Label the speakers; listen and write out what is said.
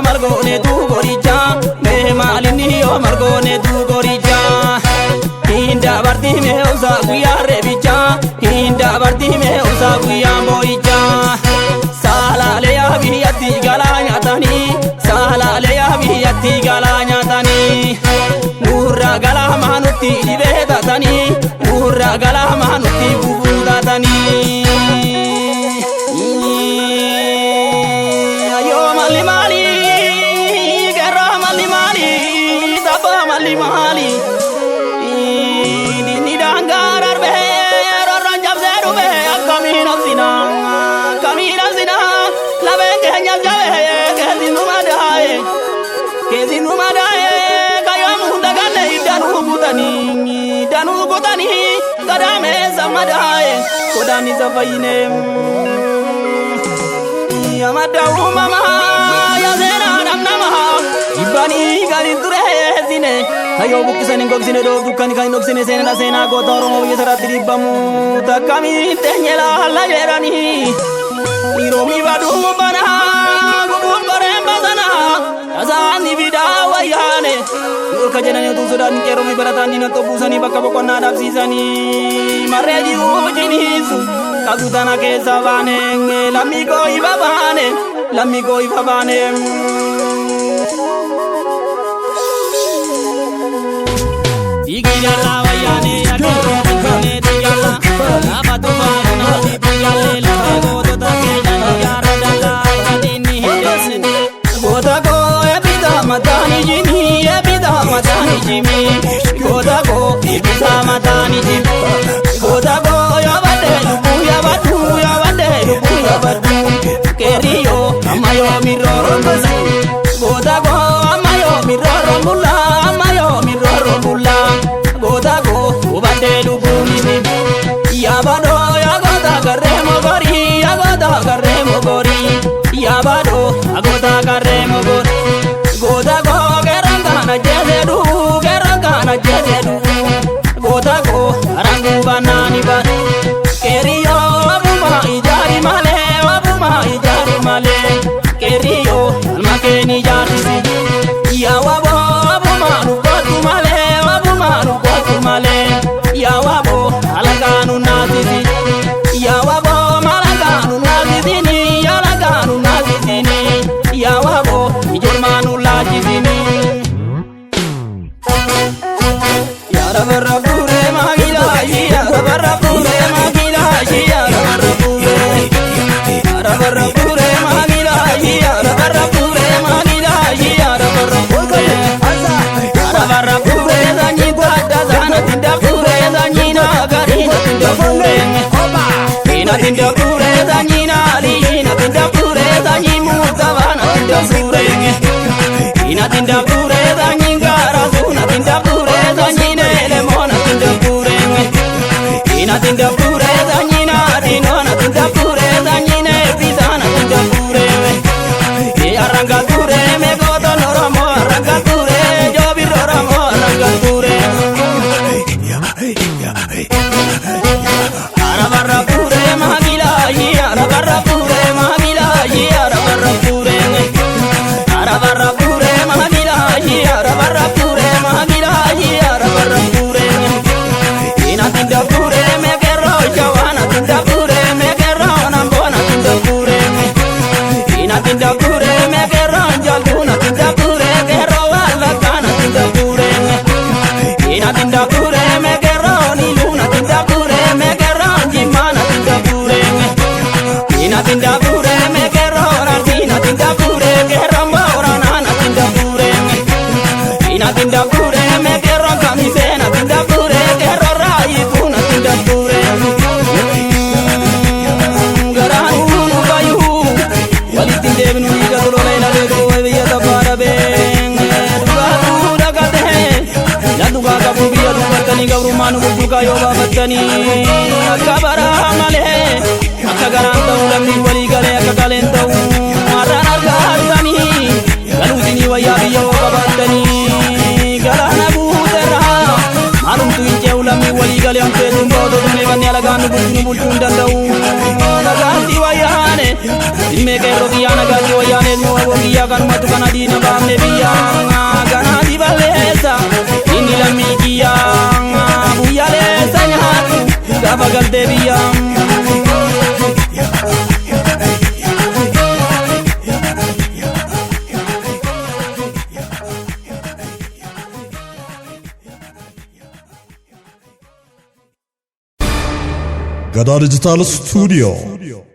Speaker 1: Margone tu gorija, me malini yo margone tu gorija. Hinda barti me usa guya rebicha, hinda barti me usa guya boija. Sala le ya biyati galanya tani, sala le ya biyati galanya tani. Nurra gala manuti dibeda tani, nurra gala manuti bubuda tani. Ayo mali mali. Mali ini dangarar be orang jam seru be kami nafsina la be kenya jabe ke sinu madae kayo munda gane danu gutani kadame samadae kodani safaine amada mama ya zera namnama ibani garinture ayo bukkisani gogsine do dukkani kai noksine sena gotoro mo yesara tiribamu takami tenyela la yerani iromi badu bana gubun baremba sana azani vida wayane urka jenane tu sudan keromi baratani na tobusani bakka bokonna dabsisani mareji ujinisu kagutana ke savane lammi go ibabane Igiyalla wayane adoro kone tiyalla abatu marna tiyalla la godo ta kenya yara dalla adini hidosne goda go ebida matani jimi goda go ebida matani jimi goda go yabade lubu keriyo amayo miroro muzi goda go amayo miroro mulla goda go ubande lubuni yabado yagoda garemo gori yabado agoda garemo gori goda go gerangana jezedu goda go arangu banani ba keriyo abuma ijari male keriyo almakeni jatisi yawabo abuma nukatu male yawabo alaganu nazisi yawabo malaganu nazisini yawabo ijolmanu lajisini yarabarabure magilaji yarabarabure magilaji yarabarabure magilaji yarabarabure magilaji yarabarabure zanyita dazana tinda pure zanyina garina tinda pure ina tinda pure zanyina alina tinda pure zanyimu zavana tinda pure ina tinda pure zanyingara zuna tinda pure zanyine lemona tinda pure ina tinda pure zanyina dinona tinda pure zanyine bizana tinda pure aranga pure me godo noramo aranga pure jobiro ramo aranga pure arabarra pure magilaji arabarra pure magilaji arabarra pure magilaji arabarra pure ina tinda pure me gerro qabatani akka bara malee akka garaan ta'u lammiin walii galee akka galeen ta'u warraan argaatani galuutinii wayyaa biyya hoo qabatani galaana guuterraa maalumtu hin ce'u lammiin walii galee hamteetuun ba'ootoo tumee banni alagaan nu bulchuu hin danda'u nagaatti wayyaane ilmee qeerroo kiyyaa nagaatti wayyaane ilmoo waboo kiyyaa kanumatu kana diina baafne biyyaa ganaati balleessa inni lammii kiyyaa guyyaleessa nyaatu gaafa galtee biyyaa.
Speaker 2: Gada Digital Studio.